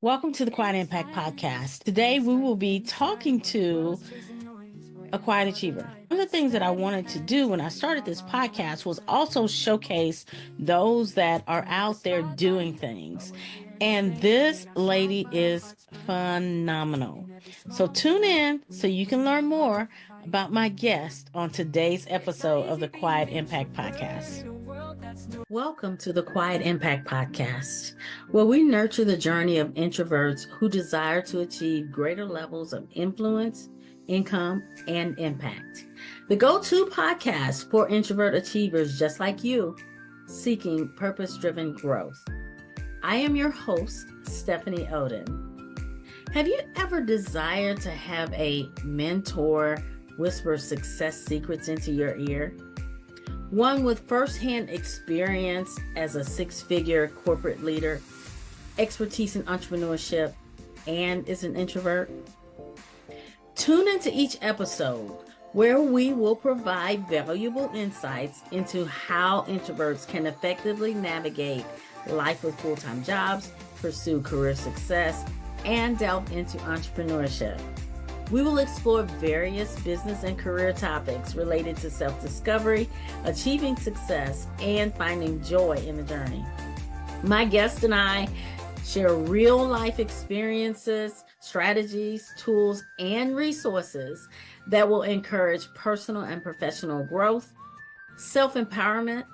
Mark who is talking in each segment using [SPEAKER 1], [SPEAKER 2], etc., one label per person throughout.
[SPEAKER 1] Welcome to the Quiet Impact Podcast. Today we will be talking to a quiet achiever. One of the things that I wanted to do when I started this podcast was also showcase those that are out there doing things. And this lady is phenomenal. So tune in so you can learn more about my guest on today's episode of the Quiet Impact Podcast. Welcome to the Quiet Impact Podcast, where we nurture the journey of introverts who desire to achieve greater levels of influence, income, and impact. The go-to podcast for introvert achievers just like you, seeking purpose-driven growth. I am your host, Stephanie Oden. Have you ever desired to have a mentor whisper success secrets into your ear? One with firsthand experience as a six-figure corporate leader, expertise in entrepreneurship, and is an introvert? Tune into each episode where we will provide valuable insights into how introverts can effectively navigate life with full-time jobs, pursue career success, and delve into entrepreneurship. We will explore various business and career topics related to self-discovery, achieving success, and finding joy in the journey. My guest and I share real-life experiences, strategies, tools, and resources that will encourage personal and professional growth, self-empowerment,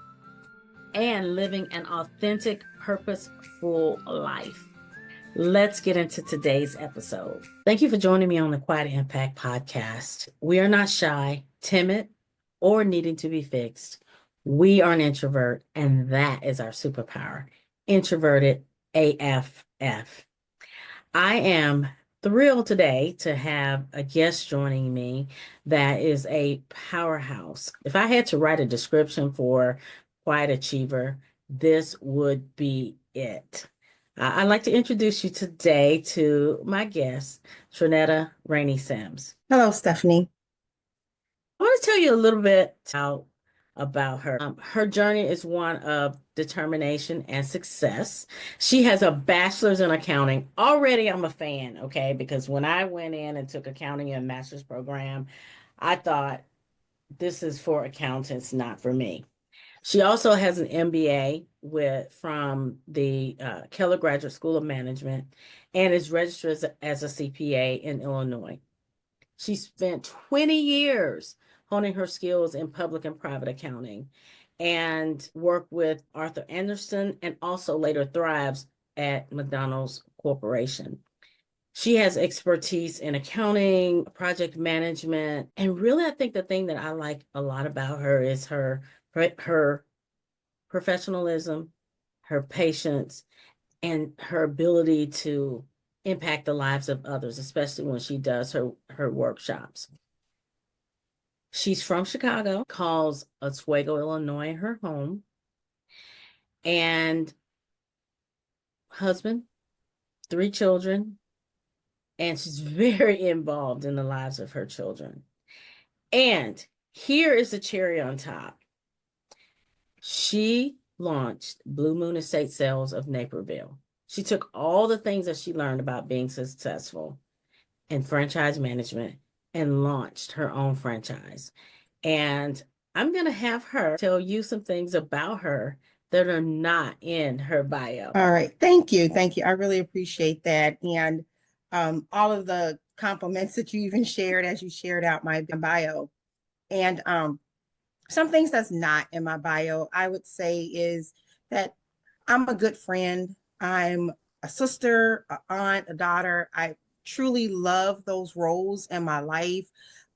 [SPEAKER 1] and living an authentic, purposeful life. Let's get into today's episode. Thank you for joining me on the Quiet Impact Podcast. We are not shy, timid, or needing to be fixed. We are an introvert, and that is our superpower. Introverted AFF. I am thrilled today to have a guest joining me that is a powerhouse. If I had to write a description for Quiet Achiever, this would be it. I'd like to introduce you today to my guest, Trinetter Sims.
[SPEAKER 2] Hello, Stephanie.
[SPEAKER 1] I want to tell you a little bit about her. Her journey is one of determination and success. She has a bachelor's in accounting. Already, I'm a fan, okay? Because when I went in and took accounting and master's program, I thought this is for accountants, not for me. She also has an MBA from the Keller Graduate School of Management and is registered as a CPA in Illinois. She spent 20 years honing her skills in public and private accounting and worked with Arthur Andersen and also later thrives at McDonald's Corporation. She has expertise in accounting, project management, and really I think the thing that I like a lot about her is her professionalism, her patience, and her ability to impact the lives of others, especially when she does her workshops. She's from Chicago, calls Oswego, Illinois, her home, and husband, 3 children, and she's very involved in the lives of her children. And here is the cherry on top. She launched Blue Moon Estate Sales of Naperville. She took all the things that she learned about being successful in franchise management and launched her own franchise. And I'm going to have her tell you some things about her that are not in her bio.
[SPEAKER 2] All right. Thank you. Thank you. I really appreciate that. And all of the compliments that you even shared as you shared out my bio. And some things that's not in my bio, I would say, is that I'm a good friend. I'm a sister, an aunt, a daughter. I truly love those roles in my life.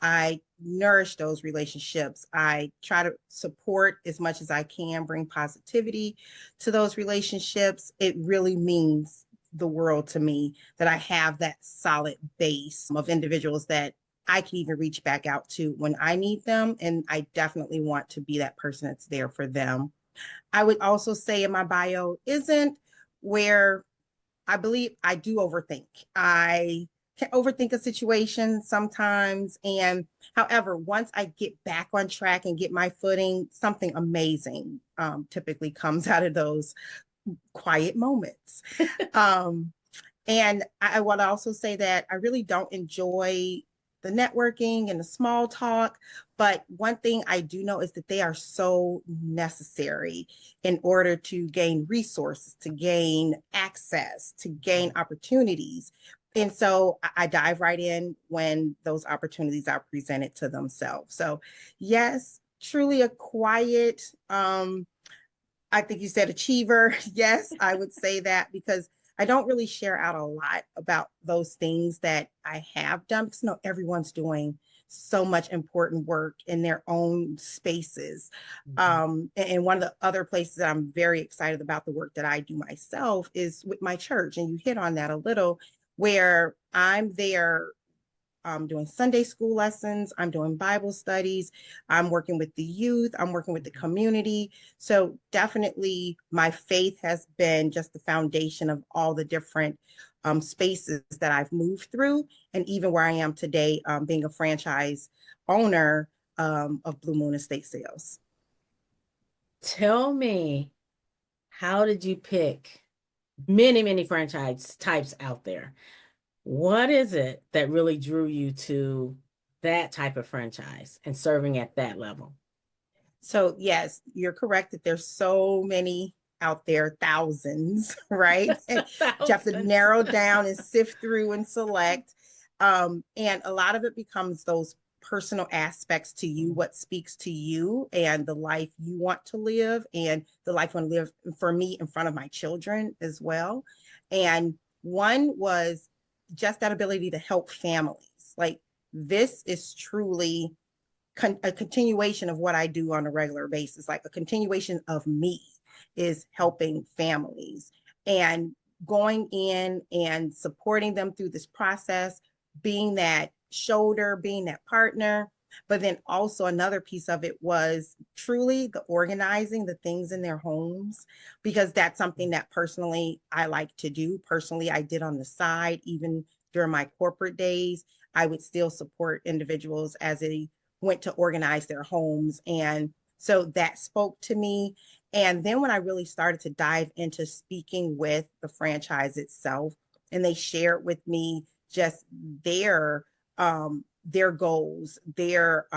[SPEAKER 2] I nourish those relationships. I try to support as much as I can, bring positivity to those relationships. It really means the world to me that I have that solid base of individuals that I can even reach back out to when I need them. And I definitely want to be that person that's there for them. I would also say in my bio isn't where I believe I do overthink. I can overthink a situation sometimes. And however, once I get back on track and get my footing, something amazing typically comes out of those quiet moments. And I would also say that I really don't enjoy the networking and the small talk. But one thing I do know is that they are so necessary in order to gain resources, to gain access, to gain opportunities. And so I dive right in when those opportunities are presented to themselves. So, yes, truly a quiet, I think you said achiever. Yes, I would say that because I don't really share out a lot about those things that I have done because no, everyone's doing so much important work in their own spaces.
[SPEAKER 1] Mhm.
[SPEAKER 2] And one of the other places that I'm very excited about the work that I do myself is with my church. And you hit on that a little, where I'm there, doing Sunday school lessons, I'm doing Bible studies, I'm working with the youth, I'm working with the community. So definitely my faith has been just the foundation of all the different spaces that I've moved through. And even where I am today, being a franchise owner of Blue Moon Estate Sales.
[SPEAKER 1] Tell me, how did you pick many, many franchise types out there? What is it that really drew you to that type of franchise and serving at that level?
[SPEAKER 2] So yes, you're correct that there's so many out there, thousands, right? And you have to
[SPEAKER 1] Thousands.
[SPEAKER 2] narrow down and sift through and select. And a lot of it becomes those personal aspects to you, what speaks to you and the life you want to live and the life I want to live for me in front of my children as well. And one was just that ability to help families. Like this is truly a continuation of what I do on a regular basis, like a continuation of me is helping families and going in and supporting them through this process, being that shoulder, being that partner. But then also another piece of it was truly the organizing the things in their homes, because that's something that personally I like to do. Personally, I did on the side, even during my corporate days. I would still support individuals as a went to organize their homes. And so that spoke to me. And then when I really started to dive into speaking with the franchise itself, and they shared with me just their goals, their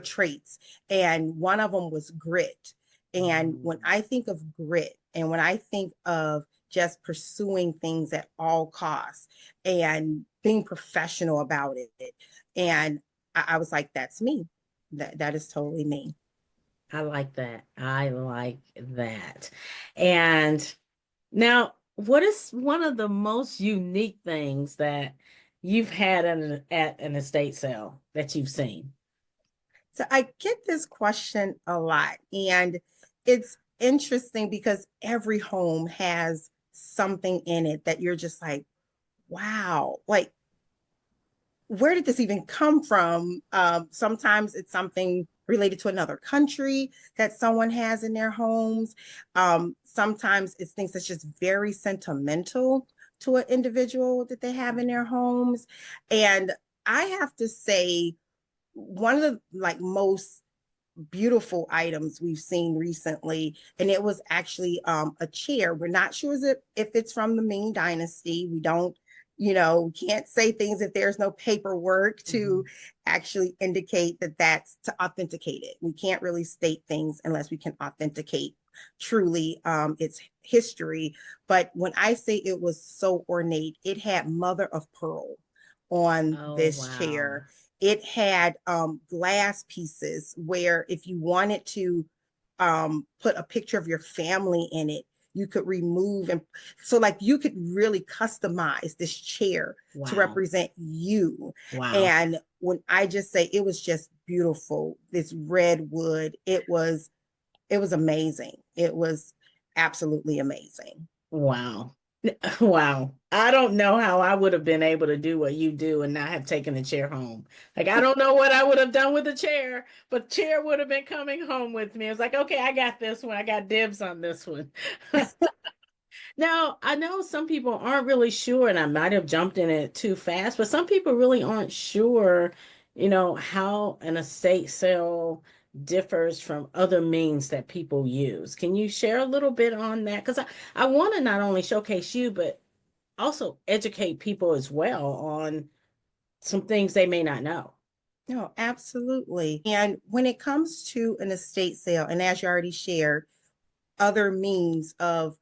[SPEAKER 2] traits. And one of them was grit. And when
[SPEAKER 1] Mm.
[SPEAKER 2] I think of grit and when I think of just pursuing things at all costs and being professional about it, and I was like, that's me. That is totally me.
[SPEAKER 1] I like that. I like that. And now, what is one of the most unique things that you've had at an estate sale that you've seen?
[SPEAKER 2] So I get this question a lot, and it's interesting because every home has something in it that you're just like, wow, like where did this even come from? Sometimes it's something related to another country that someone has in their homes. Sometimes it's things that's just very sentimental to an individual that they have in their homes. And I have to say, one of the like most beautiful items we've seen recently, and it was actually a chair. We're not sure if it's from the Ming Dynasty. We don't, can't say things if there's no paperwork to
[SPEAKER 1] Mhm.
[SPEAKER 2] actually indicate that that's to authenticate it. We can't really state things unless we can authenticate truly its history. But when I say it was so ornate, it had mother of pearl on
[SPEAKER 1] Oh,
[SPEAKER 2] this
[SPEAKER 1] wow.
[SPEAKER 2] chair. It had glass pieces where if you wanted to put a picture of your family in it, you could remove. And so like you could really customize this chair to
[SPEAKER 1] Wow.
[SPEAKER 2] represent you.
[SPEAKER 1] Wow.
[SPEAKER 2] And when I just say it was just beautiful, this red wood, it was amazing. It was absolutely amazing.
[SPEAKER 1] Wow. Wow. I don't know how I would have been able to do what you do and not have taken the chair home. Like, I don't know what I would have done with the chair, but chair would have been coming home with me. It's like, okay, I got this one. I got dibs on this one. Now, I know some people aren't really sure, and I might have jumped in it too fast, but some people really aren't sure, how an estate sale differs from other means that people use. Can you share a little bit on that? Because I want to not only showcase you, but also educate people as well on some things they may not know.
[SPEAKER 2] No, absolutely. And when it comes to an estate sale, and as you already shared, other means of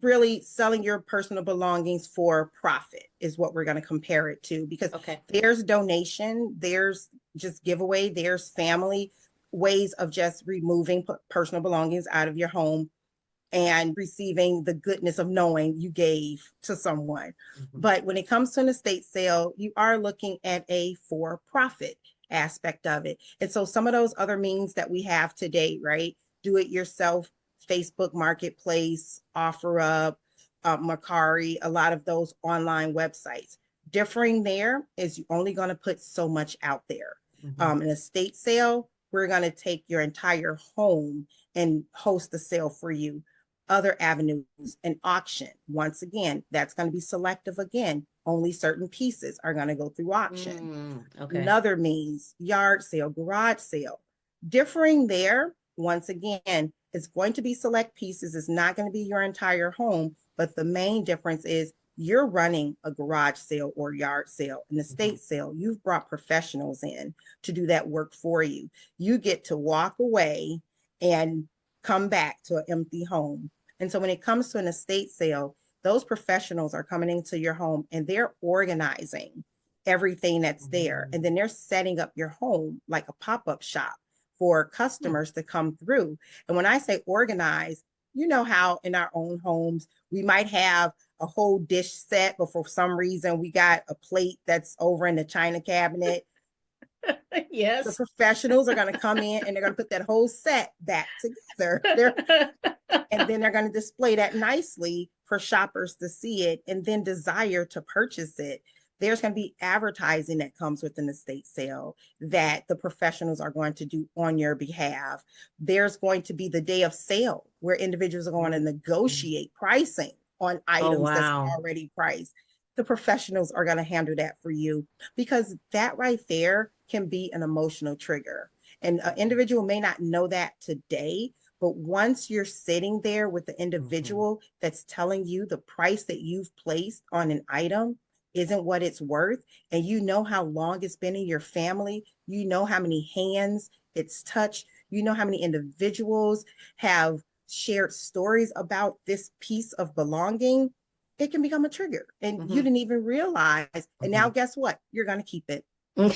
[SPEAKER 2] really selling your personal belongings for profit is what we're going to compare it to, because
[SPEAKER 1] Okay.
[SPEAKER 2] there's donation, there's just giveaway, there's family ways of just removing personal belongings out of your home and receiving the goodness of knowing you gave to someone. Mm-hmm. But when it comes to an estate sale, you are looking at a for profit aspect of it. And so some of those other means that we have today, right? Do it yourself, Facebook Marketplace, OfferUp, Mercari, a lot of those online websites. Differing there is you're only going to put so much out there. Mm-hmm. An estate sale, we're going to take your entire home and host the sale for you. Other avenues, an auction. Once again, that's going to be selective again. Only certain pieces are going to go through auction. Okay. Another means yard sale, garage sale. Differing there, once again, it's going to be select pieces. It's not going to be your entire home, but the main difference is you're running a garage sale or yard sale, an estate sale. You've brought professionals in to do that work for you. You get to walk away and come back to an empty home. And so when it comes to an estate sale, those professionals are coming into your home and they're organizing everything that's there. And then they're setting up your home like a pop-up shop for customers to come through. And when I say organize, you know how in our own homes, we might have a whole dish set, but for some reason we got a plate that's over in the china cabinet.
[SPEAKER 1] Yes.
[SPEAKER 2] The professionals are going to come in and they're going to put that whole set back together. And then they're going to display that nicely for shoppers to see it and then desire to purchase it. There's going to be advertising that comes with an estate sale that the professionals are going to do on your behalf. There's going to be the day of sale where individuals are going to negotiate pricing on items that's already priced. The professionals are going to handle that for you, because that right there can be an emotional trigger. And an individual may not know that today, but once you're sitting there with the individual that's telling you the price that you've placed on an item isn't what it's worth, and you know how long it's been in your family, you know how many hands it's touched, you know how many individuals have shared stories about this piece of belonging, it can become a trigger. And you didn't even realize. And now guess what? You're going to keep it. You're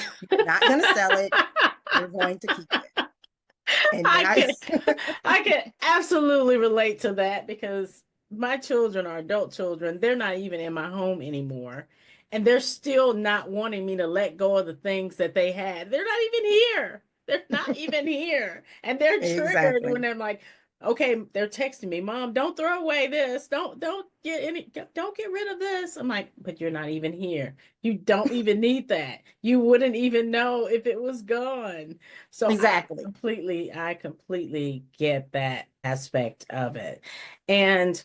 [SPEAKER 2] not going to sell it. You're going to keep it. And
[SPEAKER 1] I can absolutely relate to that, because my children are adult children. They're not even in my home anymore. And they're still not wanting me to let go of the things that they had. They're not even here. They're not even here. And they're triggered when they're like, okay, they're texting me, Mom, don't throw away this. Don't get rid of this. I'm like, but you're not even here. You don't even need that. You wouldn't even know if it was gone. So
[SPEAKER 2] exactly.
[SPEAKER 1] I completely get that aspect of it. And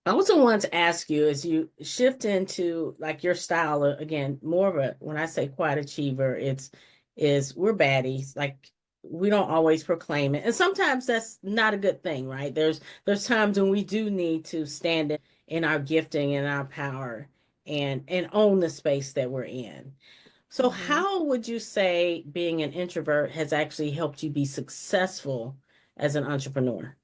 [SPEAKER 1] I also want to ask you, as you shift into like your style again, more of a, when I say quiet achiever, is we're baddies. Like, we don't always proclaim it. And sometimes that's not a good thing, right? There's times when we do need to stand in our gifting and our power and own the space that we're in. So how would you say being an introvert has actually helped you be successful as an entrepreneur?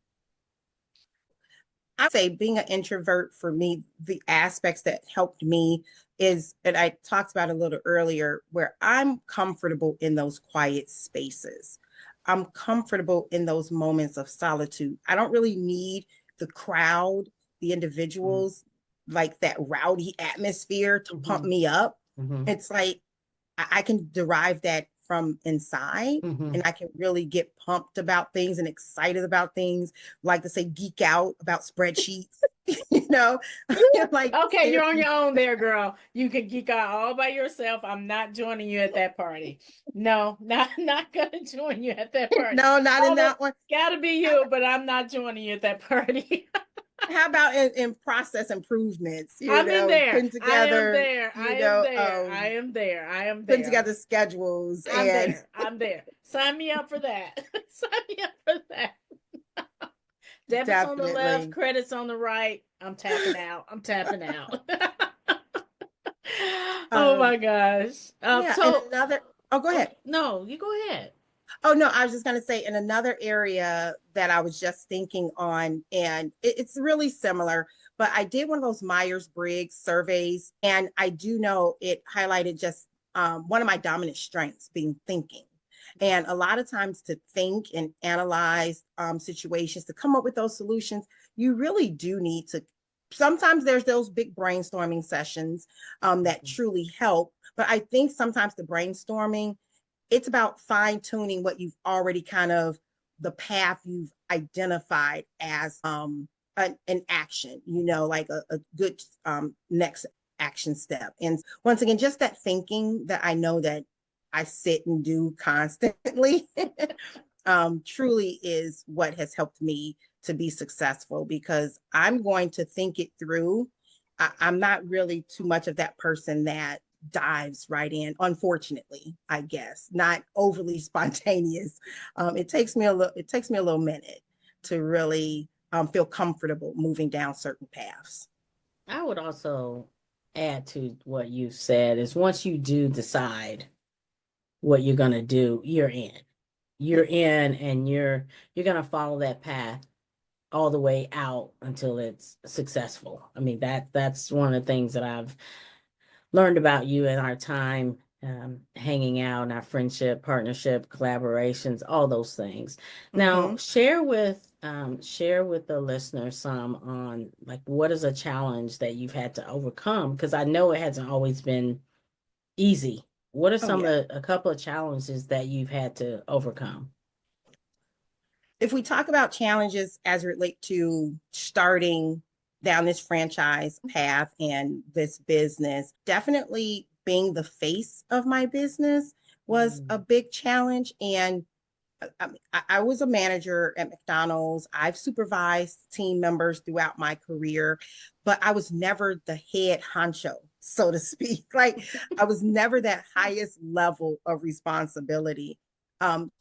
[SPEAKER 2] I say being an introvert, for me, the aspects that helped me is, and I talked about a little earlier, where I'm comfortable in those quiet spaces. I'm comfortable in those moments of solitude. I don't really need the crowd, the individuals, like that rowdy atmosphere to pump me up. It's like I can derive that from inside, and I can really get pumped about things and excited about things, like to say geek out about spreadsheets. Like,
[SPEAKER 1] okay, you're on your own there, girl. You can geek out all by yourself. I'm not joining you at that party. No, not gonna join you at that party.
[SPEAKER 2] No, not in that one.
[SPEAKER 1] Gotta be you, but I'm not joining you at that party.
[SPEAKER 2] How about in process improvements?
[SPEAKER 1] I'm in there.
[SPEAKER 2] Putting together,
[SPEAKER 1] I am there.
[SPEAKER 2] putting together schedules.
[SPEAKER 1] I'm there. Sign me up for that. Sign me up for that. Debits on the left,
[SPEAKER 2] Definitely.
[SPEAKER 1] credits on the right. I'm tapping out. I'm tapping out. Oh
[SPEAKER 2] Um,
[SPEAKER 1] my gosh.
[SPEAKER 2] yeah, and another, oh, go
[SPEAKER 1] Oh,
[SPEAKER 2] ahead.
[SPEAKER 1] no, you go ahead.
[SPEAKER 2] Oh, no, I was just going to say in another area that I was just thinking on, and it's really similar, but I did one of those Myers-Briggs surveys, and I do know it highlighted just one of my dominant strengths being thinking. And a lot of times to think and analyze situations, to come up with those solutions, you really do need to. Sometimes there's those big brainstorming sessions that truly help. But I think sometimes the brainstorming, it's about fine tuning what you've already kind of the path you've identified as an action, like a good next action step. And once again, just that thinking that I know that I sit and do constantly truly is what has helped me to be successful because I'm going to think it through. I'm not really too much of that person that dives right in, unfortunately, I guess, not overly spontaneous. It takes me a little minute to really feel comfortable moving down certain paths.
[SPEAKER 1] I would also add to what you said is once you do decide what you're going to do, you're in. You're in and you're going to follow that path all the way out until it's successful. I mean that's one of the things that I've learned about you in our time hanging out, and our friendship, partnership, collaborations, all those things. Now,
[SPEAKER 2] Mm-hmm.
[SPEAKER 1] share with the listeners some on like what is a challenge that you've had to overcome because I know it hasn't always been easy. What are
[SPEAKER 2] Oh,
[SPEAKER 1] some
[SPEAKER 2] yeah.
[SPEAKER 1] of a couple of challenges that you've had to overcome?
[SPEAKER 2] If we talk about challenges as it relate to starting down this franchise path and this business, definitely being the face of my business was a
[SPEAKER 1] Mm.
[SPEAKER 2] big challenge. And I was a manager at McDonald's. I've supervised team members throughout my career, but I was never the head honcho, so to speak. Like I was never that highest level of responsibility.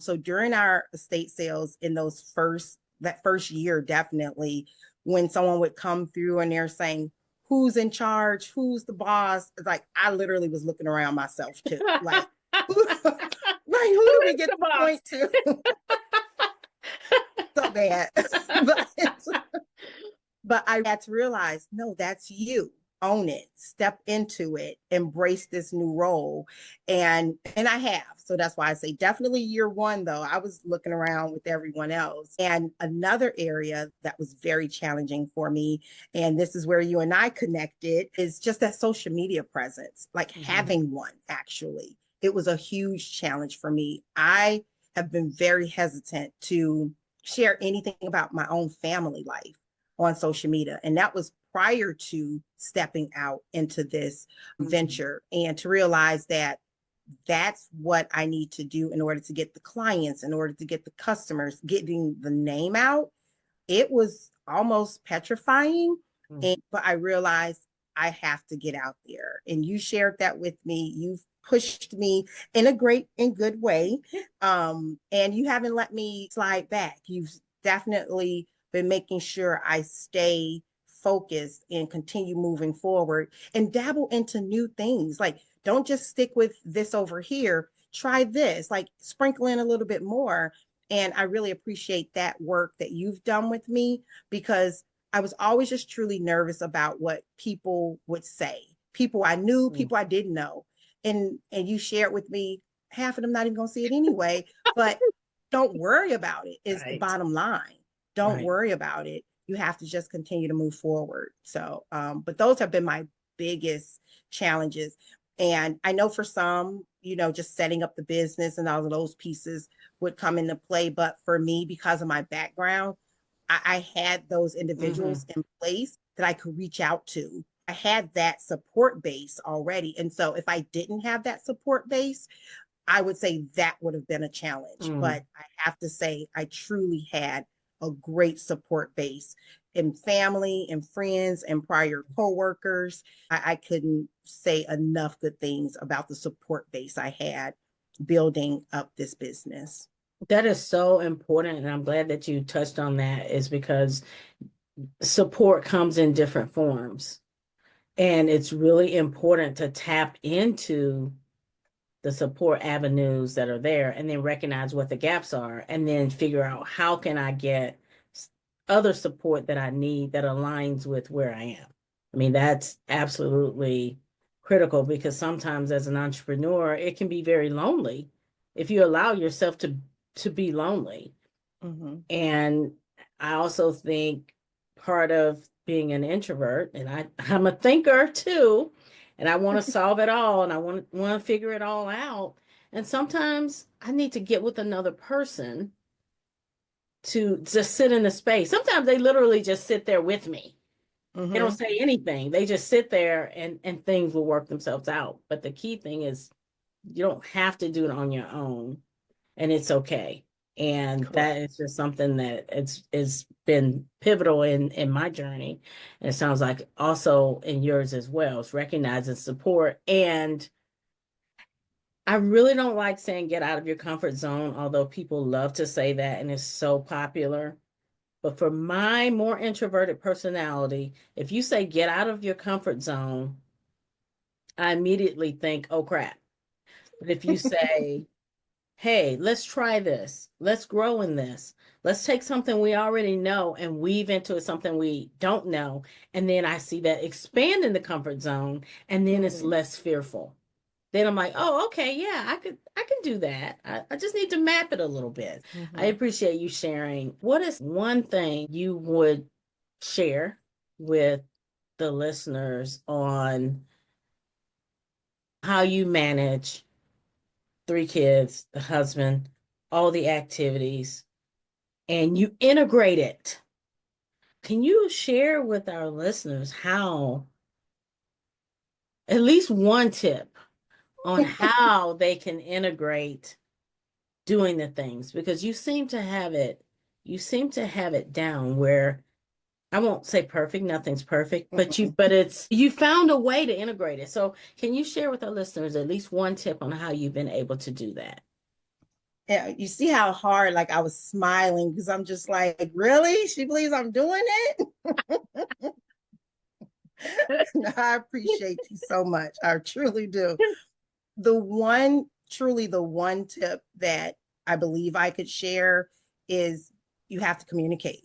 [SPEAKER 2] So during our estate sales in that first year, definitely when someone would come through and they're saying, who's in charge? Who's the boss? It's like I literally was looking around myself too. Like, who, like who
[SPEAKER 1] Who
[SPEAKER 2] do we
[SPEAKER 1] is
[SPEAKER 2] get
[SPEAKER 1] the
[SPEAKER 2] to
[SPEAKER 1] boss?
[SPEAKER 2] point to? So bad. but but I had to realize, no, that's you. Own it, step into it, embrace this new role. And I have. So that's why I say definitely year one, though. I was looking around with everyone else. And another area that was very challenging for me, and this is where you and I connected, is just that social media presence, like
[SPEAKER 1] Mhm.
[SPEAKER 2] having one actually. It was a huge challenge for me. I have been very hesitant to share anything about my own family life on social media. And that was prior to stepping out into this
[SPEAKER 1] Mhm.
[SPEAKER 2] venture and to realize that that's what I need to do in order to get the clients, in order to get the customers, getting the name out. It was almost petrifying.
[SPEAKER 1] Mhm.
[SPEAKER 2] But I realized I have to get out there. And you shared that with me. You've pushed me in a great and good way. And you haven't let me slide back. You've definitely been making sure I stay focused and continue moving forward and dabble into new things. Like, don't just stick with this over here. Try this, like sprinkle in a little bit more. And I really appreciate that work that you've done with me because I was always just truly nervous about what people would say. People I knew,
[SPEAKER 1] Mhm.
[SPEAKER 2] people I didn't know. And you shared with me, half of them not even gonna see it anyway. But don't worry about it, is the
[SPEAKER 1] Right.
[SPEAKER 2] bottom line. Don't
[SPEAKER 1] Right.
[SPEAKER 2] worry about it. You have to just continue to move forward. So but those have been my biggest challenges. And I know for some, just setting up the business and all of those pieces would come into play. But for me, because of my background, I had those
[SPEAKER 1] Hmm.
[SPEAKER 2] individuals in place that I could reach out to. I had that support base already. And so if I didn't have that support base, I would say that would have been a challenge.
[SPEAKER 1] Mm.
[SPEAKER 2] But I have to say, I truly had a great support base in family and friends and prior coworkers. I couldn't say enough good things about the support base I had building up this business.
[SPEAKER 1] That is so important, and I'm glad that you touched on that, is because support comes in different forms. And it's really important to tap into the support avenues that are there and then recognize what the gaps are and then figure out how can I get other support that I need that aligns with where I am. I mean, that's absolutely critical because sometimes as an entrepreneur, it can be very lonely if you allow yourself to be lonely.
[SPEAKER 2] Mm-hmm.
[SPEAKER 1] And I also think part of being an introvert, and I'm a thinker too, and I want to solve it all and I want to figure it all out. And sometimes I need to get with another person to just sit in the space. Sometimes they literally just sit there with me. They don't
[SPEAKER 2] Mm-hmm.
[SPEAKER 1] say anything. They just sit there and things will work themselves out. But the key thing is you don't have to do it on your own, and it's okay. And that
[SPEAKER 2] Correct.
[SPEAKER 1] is just something that it's been pivotal in my journey. And it sounds like also in yours as well. It's recognizing support. And I really don't like saying get out of your comfort zone, although people love to say that and it's so popular. But for my more introverted personality, if you say get out of your comfort zone, I immediately think, oh crap. But if you say, hey, let's try this. Let's grow in this. Let's take something we already know and weave into it something we don't know. And then I see that expand in the comfort zone and then it's
[SPEAKER 2] Mm-hmm.
[SPEAKER 1] less fearful. Then I'm like, oh, okay, yeah, I can do that. I just need to map it a little bit. I
[SPEAKER 2] Mm-hmm.
[SPEAKER 1] appreciate you sharing. What is one thing you would share with the listeners on how you manage three kids, the husband, all the activities, and you integrate it? Can you share with our listeners how, at least one tip on how they can integrate doing the things? Because you seem to have it down where I won't say perfect, nothing's perfect, but
[SPEAKER 2] Mm-hmm.
[SPEAKER 1] you found a way to integrate it. So can you share with our listeners at least one tip on how you've been able to do that?
[SPEAKER 2] Yeah, you see how hard, like I was smiling because I'm just like, really? She believes I'm doing it? I appreciate you so much. I truly do. Truly the one tip that I believe I could share is you have to communicate.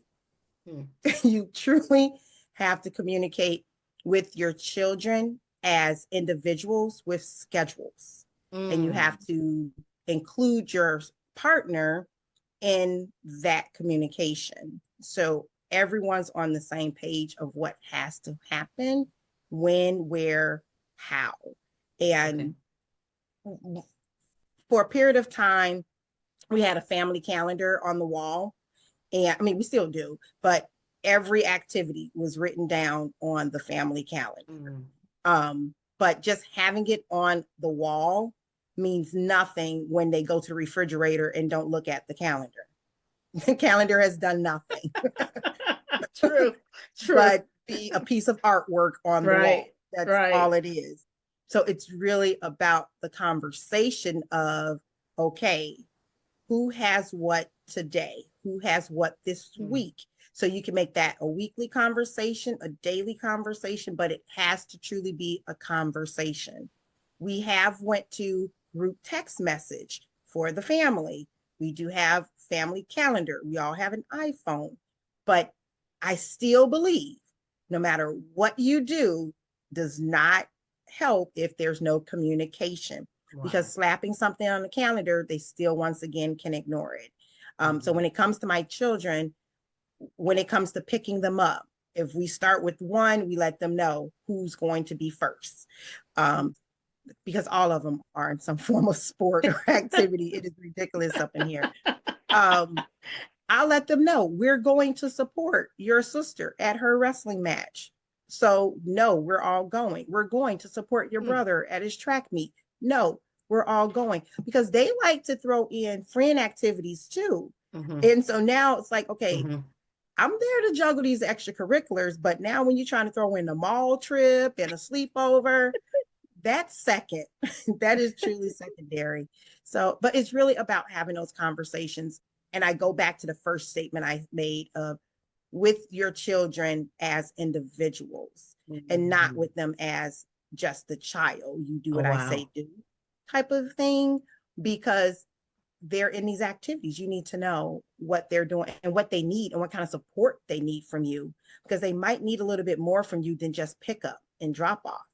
[SPEAKER 1] Hmm.
[SPEAKER 2] You truly have to communicate with your children as individuals with schedules. And you
[SPEAKER 1] Mm.
[SPEAKER 2] have to include your partner in that communication. So everyone's on the same page of what has to happen, when, where, how.
[SPEAKER 1] Okay.
[SPEAKER 2] And for a period of time, we had a family calendar on the wall. And I mean, we still do, but every activity was written down on the family calendar.
[SPEAKER 1] Mm.
[SPEAKER 2] But just having it on the wall means nothing when they go to the refrigerator and don't look at the calendar. The calendar has done nothing
[SPEAKER 1] True. True.
[SPEAKER 2] but be a piece of artwork on the wall.
[SPEAKER 1] Right.
[SPEAKER 2] That's all
[SPEAKER 1] Right.
[SPEAKER 2] it is. So it's really about the conversation of, okay, who has what today? Who has what this
[SPEAKER 1] Mm.
[SPEAKER 2] week? So you can make that a weekly conversation, a daily conversation, but it has to truly be a conversation. We have went to group text message for the family. We do have family calendar. We all have an iPhone, but I still believe no matter what you do does not help if there's no communication,
[SPEAKER 1] Wow.
[SPEAKER 2] because slapping something on the calendar, they still once again can ignore it. So
[SPEAKER 1] Mhm.
[SPEAKER 2] when it comes to my children, when it comes to picking them up, if we start with one, we let them know who's going to be first. Um, because all of them are in some form of sport or activity. It is ridiculous up in here. Um, I'll let them know we're going to support your sister at her wrestling match. So, no, we're all going. We're going to support your
[SPEAKER 1] Mm.
[SPEAKER 2] brother at his track meet. No, we're all going because they like to throw in friend activities too.
[SPEAKER 1] Mhm.
[SPEAKER 2] And so now it's like, okay,
[SPEAKER 1] Mhm.
[SPEAKER 2] I'm there to juggle these extracurriculars, but now when you're trying to throw in a mall trip and a sleepover, that's second. That is truly secondary. So, but it's really about having those conversations. And I go back to the first statement I made of with your children as individuals and not
[SPEAKER 1] Mhm.
[SPEAKER 2] with them as just the child. You do
[SPEAKER 1] Oh,
[SPEAKER 2] what I say
[SPEAKER 1] wow.
[SPEAKER 2] do type of thing, because they're in these activities. You need to know what they're doing and what they need and what kind of support they need from you, because they might need a little bit more from you than just pick up and drop off.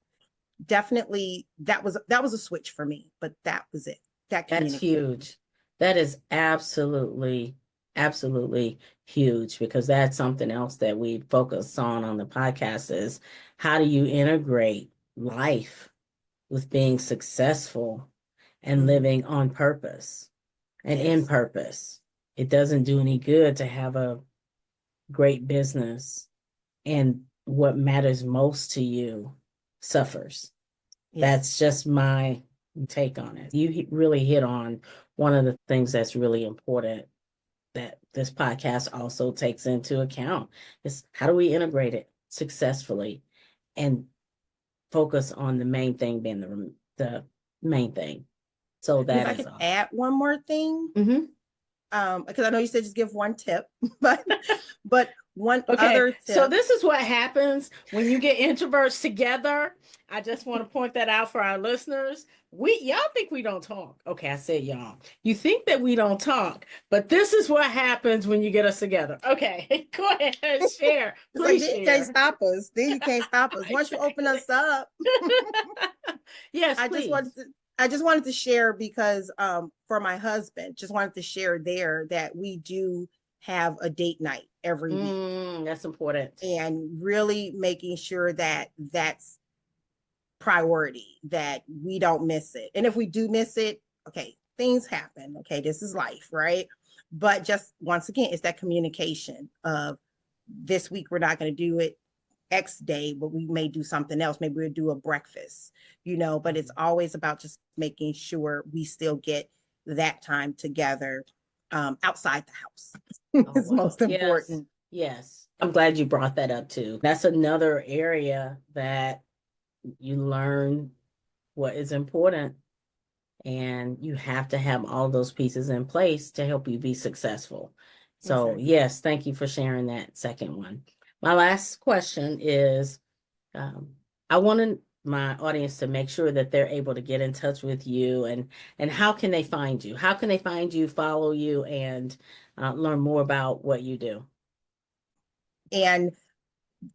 [SPEAKER 2] Definitely that was a switch for me, but that was it. That
[SPEAKER 1] That's
[SPEAKER 2] communication.
[SPEAKER 1] huge. That is absolutely, absolutely huge because that's something else that we focus on the podcast is how do you integrate life with being successful and
[SPEAKER 2] Mm-hmm.
[SPEAKER 1] living on purpose and in
[SPEAKER 2] Yes.
[SPEAKER 1] purpose. It doesn't do any good to have a great business and what matters most to you suffers.
[SPEAKER 2] Yes.
[SPEAKER 1] That's just my take on it. You really hit on one of the things that's really important that this podcast also takes into account is how do we integrate it successfully and focus on the main thing being the main thing. So
[SPEAKER 2] And if
[SPEAKER 1] that
[SPEAKER 2] I
[SPEAKER 1] is
[SPEAKER 2] could
[SPEAKER 1] awesome.
[SPEAKER 2] add one more thing,
[SPEAKER 1] Mm-hmm.
[SPEAKER 2] because I know you said just give one tip, but one
[SPEAKER 1] Okay,
[SPEAKER 2] other
[SPEAKER 1] so
[SPEAKER 2] tip.
[SPEAKER 1] this is what happens when you get introverts together. I just want to point that out for our listeners. Y'all think we don't talk. Okay, I said y'all. You think that we don't talk, but this is what happens when you get us together. Okay, go ahead and share.
[SPEAKER 2] It's like,
[SPEAKER 1] Please
[SPEAKER 2] then you can't
[SPEAKER 1] share.
[SPEAKER 2] stop us. Then you can't stop us. Once you open
[SPEAKER 1] Exactly.
[SPEAKER 2] us up,
[SPEAKER 1] Yes,
[SPEAKER 2] I just
[SPEAKER 1] please.
[SPEAKER 2] wanted to I just wanted to share because for my husband, just wanted to share there that we do have a date night every week,
[SPEAKER 1] That's important.
[SPEAKER 2] and really making sure that that's priority, that we don't miss it. And if we do miss it, okay, things happen. Okay, this is life, right? But just once again, it's that communication of this week we're not going to do it X day, but we may do something else. Maybe we'll do a breakfast, but it's always about just making sure we still get that time together outside the house.
[SPEAKER 1] Oh,
[SPEAKER 2] It's
[SPEAKER 1] wow.
[SPEAKER 2] most
[SPEAKER 1] Yes.
[SPEAKER 2] important.
[SPEAKER 1] Yes. I'm glad you brought that up too. That's another area that you learn what is important, and you have to have all those pieces in place to help you be successful. So,
[SPEAKER 2] Exactly.
[SPEAKER 1] yes, thank you for sharing that second one. My last question is um, I wanted my audience to make sure that they're able to get in touch with you and how can they find you? How can they find you, follow you, and learn more about what you do?
[SPEAKER 2] And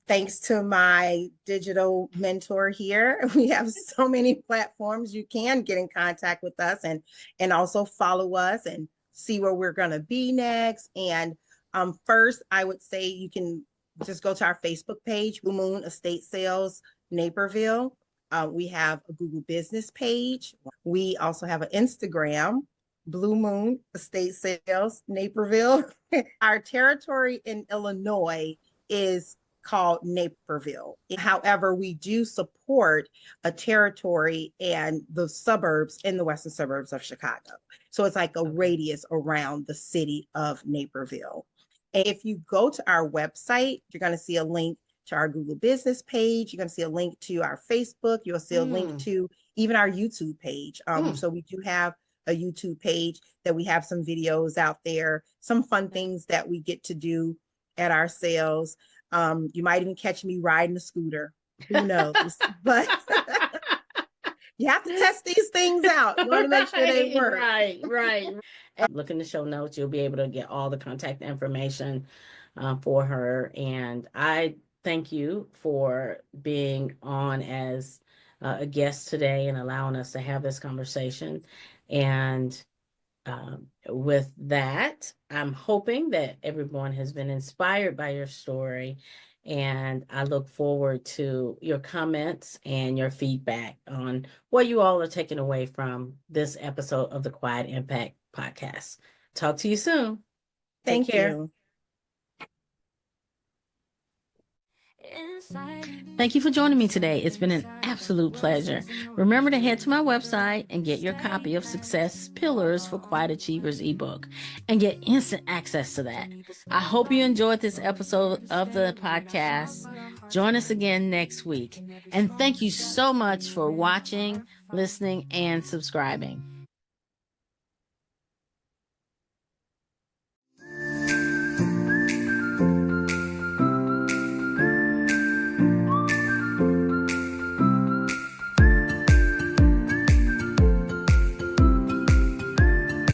[SPEAKER 2] thanks to my digital mentor here, we have so many platforms you can get in contact with us, and also follow us and see where we're going to be next. And first, I would say you can just go to our Facebook page, Blue Moon Estate Sales Naperville. We have a Google business page. We also have an Instagram, Blue Moon Estate Sales Naperville. Our territory in Illinois is called Naperville. However, we do support a territory and the suburbs in the western suburbs of Chicago. So it's like a
[SPEAKER 1] Okay.
[SPEAKER 2] radius around the city of Naperville. And if you go to our website, you're going to see a link to our Google business page. You're going to see a link to our Facebook. You'll see a link
[SPEAKER 1] Mm,
[SPEAKER 2] to even our YouTube page.
[SPEAKER 1] mm.
[SPEAKER 2] So we do have a YouTube page that we have some videos out there, some fun things that we get to do at our sales. You might even catch me riding a scooter. Who knows? But you have to test these things out. You want to make sure they
[SPEAKER 1] Right,
[SPEAKER 2] work.
[SPEAKER 1] right, right. And look in the show notes. You'll be able to get all the contact information for her. And I thank you for being on as a guest today and allowing us to have this conversation. And with that, I'm hoping that everyone has been inspired by your story. And I look forward to your comments and your feedback on what you all are taking away from this episode of the Quiet Impact Podcast. Talk to you soon. Take
[SPEAKER 2] Thank
[SPEAKER 1] care.
[SPEAKER 2] you.
[SPEAKER 1] Thank you for joining me today. It's been an absolute pleasure. Remember to head to my website and get your copy of Success Pillars for Quiet Achievers ebook and get instant access to that. I hope you enjoyed this episode of the podcast. Join us again next week. And thank you so much for watching, listening, and subscribing.